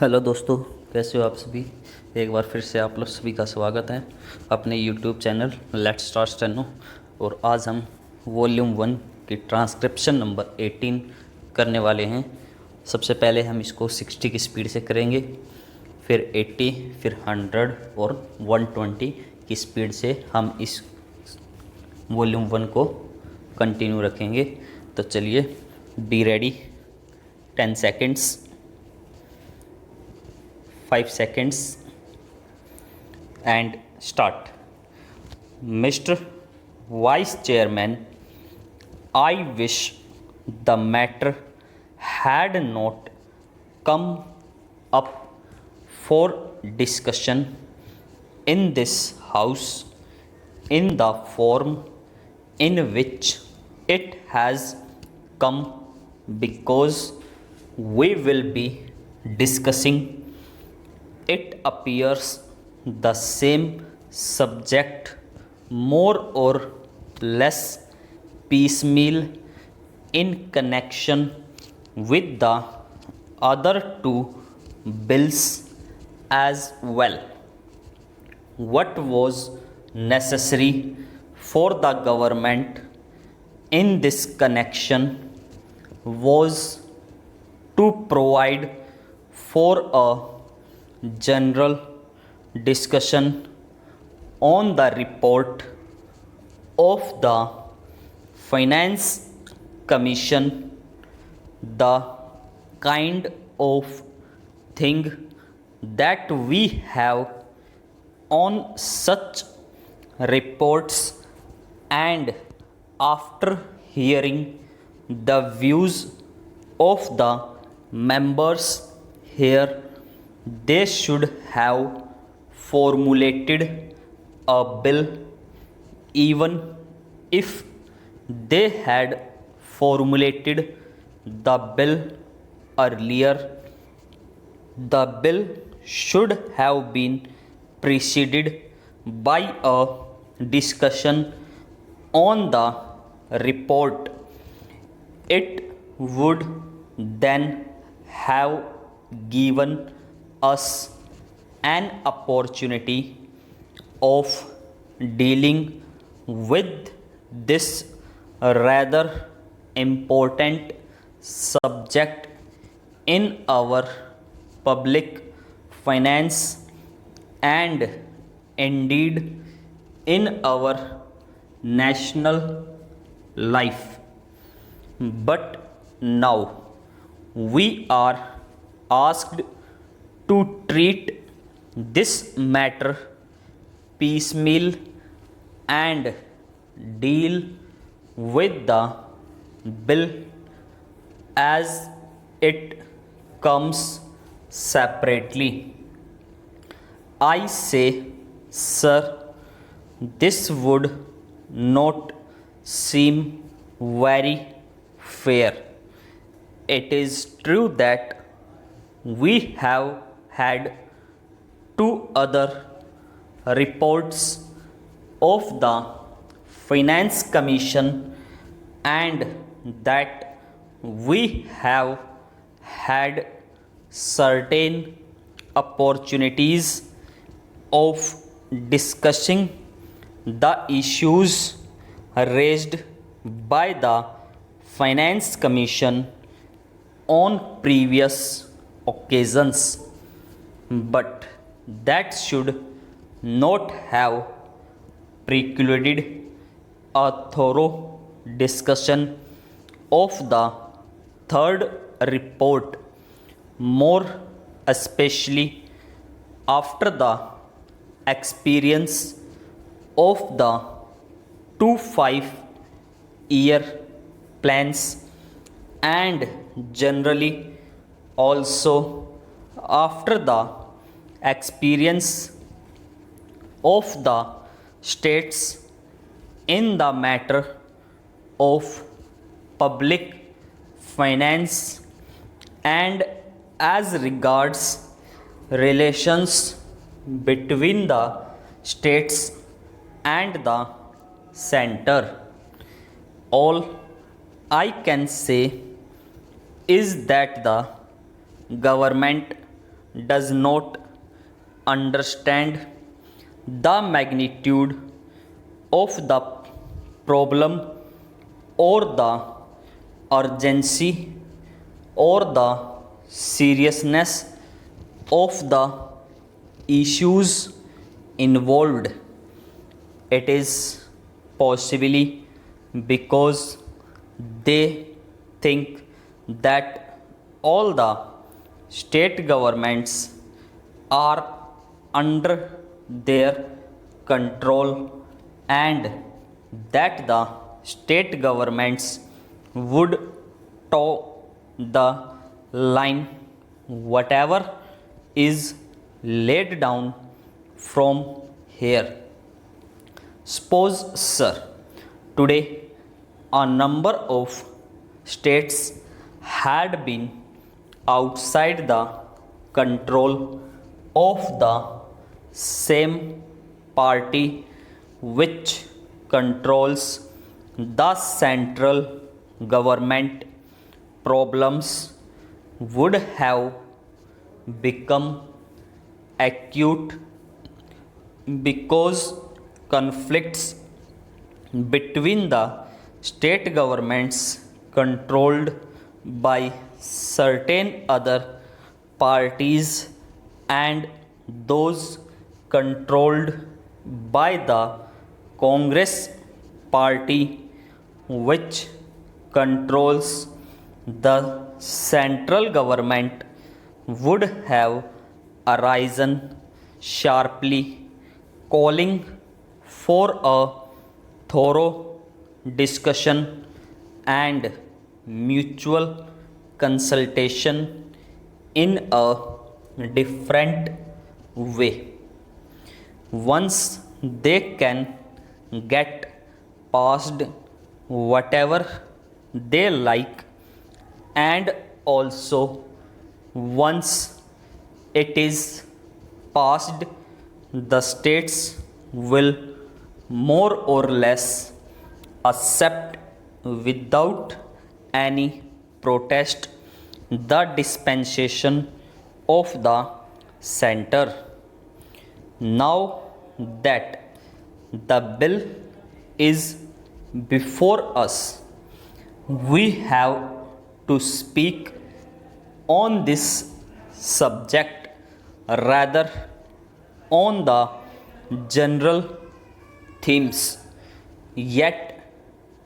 Hello दोस्तों, कैसे हो आप सभी। एक बार फिर से आप लोग सभी का स्वागत है अपने YouTube channel let's start steno. और आज हम वॉल्यूम 1 की ट्रांसक्रिप्शन नंबर 18 करने वाले हैं। सबसे पहले हम इसको 60 की स्पीड से करेंगे, फिर 80, फिर 100 और 120 की स्पीड से हम इस वॉल्यूम 1 को कंटिन्यू रखेंगे। तो चलिए, be ready. 10 seconds, 5 seconds and start. Mr. Vice Chairman, I wish the matter had not come up for discussion in this house in the form in which it has come, because we will be discussing, it appears, the same subject more or less piecemeal in connection with the other two bills as well. What was necessary for the government in this connection was to provide for a general discussion on the report of the Finance Commission, the kind of thing that we have on such reports, and after hearing the views of the members here, they should have formulated a bill. Even if they had formulated the bill earlier, the bill should have been preceded by a discussion on the report. It would then have given us an opportunity of dealing with this rather important subject in our public finance and indeed in our national life. But now we are asked to treat this matter piecemeal and deal with the bill as it comes separately. I say, sir, this would not seem very fair. It is true that we have had two other reports of the Finance Commission and that we have had certain opportunities of discussing the issues raised by the Finance Commission on previous occasions, but that should not have precluded a thorough discussion of the third report, more especially after the experience of the 2 5-year plans, and generally also after the experience of the states in the matter of public finance and as regards relations between the states and the center. All I can say is that the government does not understand the magnitude of the problem or the urgency or the seriousness of the issues involved. It is possibly because they think that all the state governments are under their control and that the state governments would toe the line whatever is laid down from here. Suppose, sir, today a number of states had been outside the control of the same party which controls the central government. Problems would have become acute because conflicts between the state governments controlled by certain other parties and those controlled by the Congress party which controls the central government would have arisen sharply, calling for a thorough discussion and mutual consultation in a different way. Once they can get past whatever they like, and also once it is passed, the states will more or less accept without any protest the dispensation of the center. Now that the bill is before us, we have to speak on this subject rather on the general themes. Yet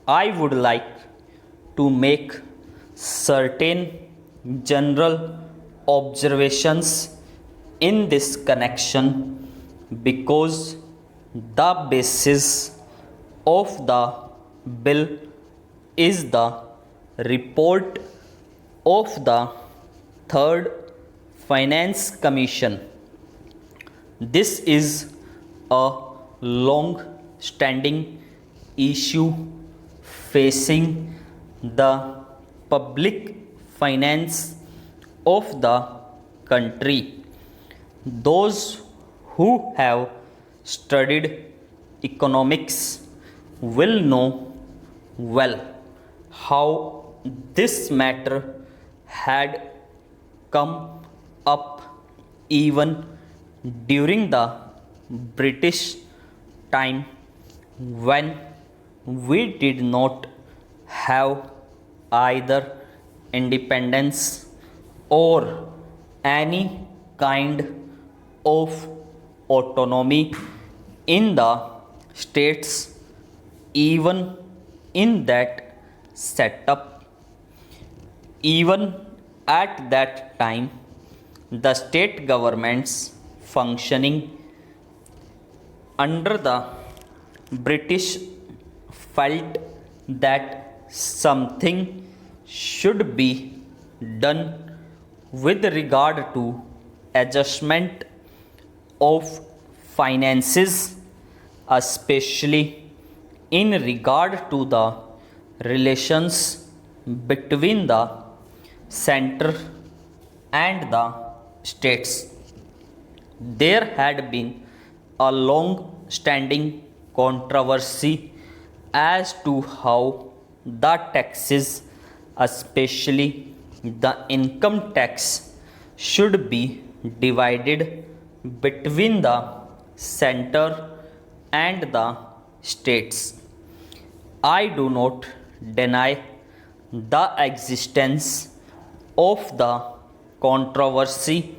I would like to make certain general observations in this connection because the basis of the bill is the report of the Third Finance Commission. This is a long standing issue facing the public finance of the country. Those who have studied economics will know well how this matter had come up even during the British time when we did not have either independence or any kind of autonomy in the states. Even in that setup, even at that time, the state governments functioning under the British felt that something should be done with regard to adjustment of finances, especially in regard to the relations between the center and the states. There had been a long standing controversy as to how the taxes, especially the income tax, should be divided between the center and the states. I do not deny the existence of the controversy,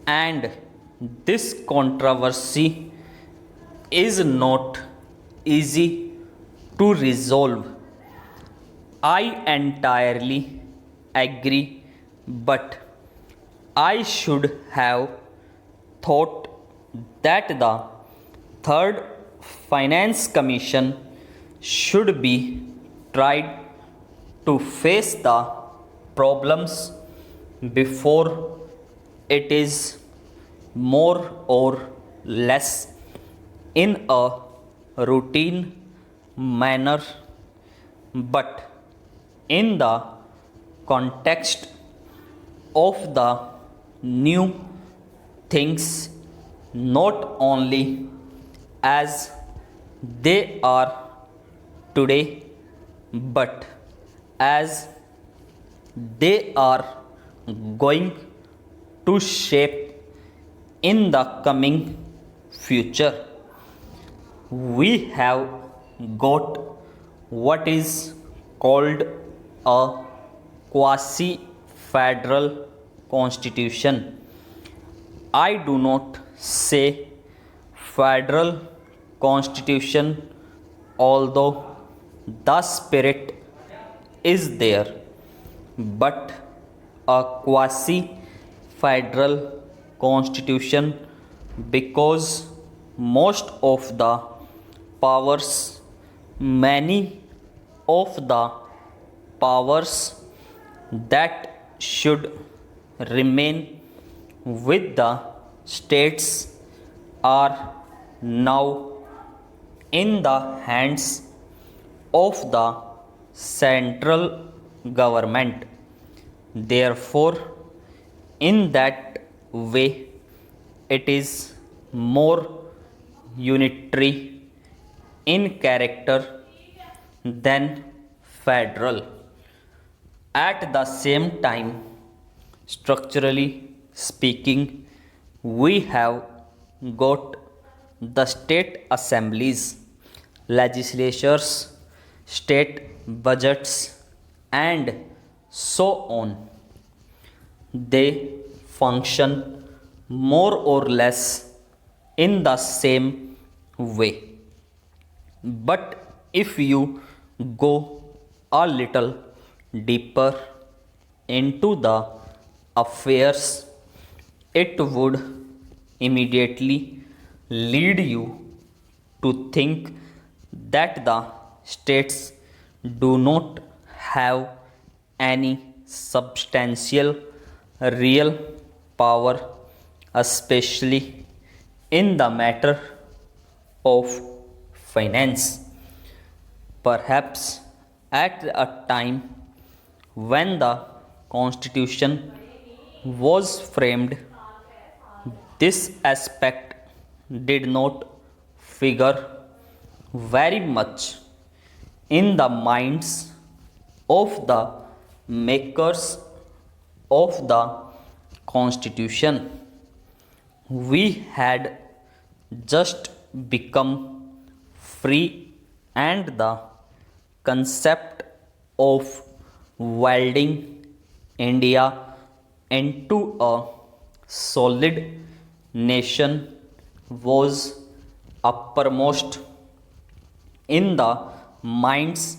and this controversy is not easy to resolve. I entirely agree, but I should have thought that the third finance commission should be tried to face the problems before it is more or less in a routine manner, but in the context of the new things, not only as they are today, but as they are going to shape in the coming future. We have got what is called a quasi federal constitution. I do not say federal constitution, although the spirit is there, but a quasi federal constitution because most of the powers, many of the powers that should remain with the states are now in the hands of the central government. Therefore, in that way, it is more unitary in character than federal. At the same time, structurally speaking, we have got the state assemblies, legislatures, state budgets, and so on. They function more or less in the same way. But if you go a little deeper into the affairs, it would immediately lead you to think that the states do not have any substantial real power, especially in the matter of finance. Perhaps at a time when the Constitution was framed, this aspect did not figure very much in the minds of the makers of the Constitution. We had just become free, and the concept of welding India into a solid nation was uppermost in the minds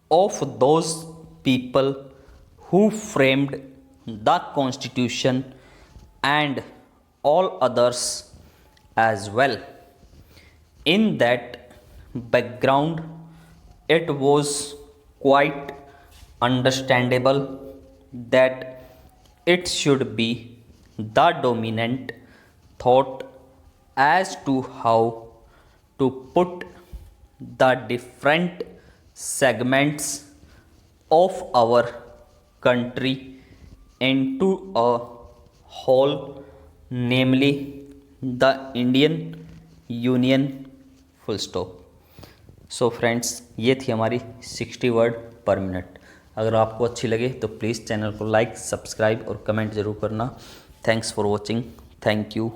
of those people who framed the Constitution and all others as well. In that background, it was quite understandable that it should be the dominant thought as to how to put the different segments of our country into a whole, namely the Indian Union, full stop. So friends, ये थी हमारी 60 word पर minute. अगर आपको अच्छी लगे तो please channel को लाइक, सब्सक्राइब और कमेंट ज़रूर करना। Thanks for watching. Thank you.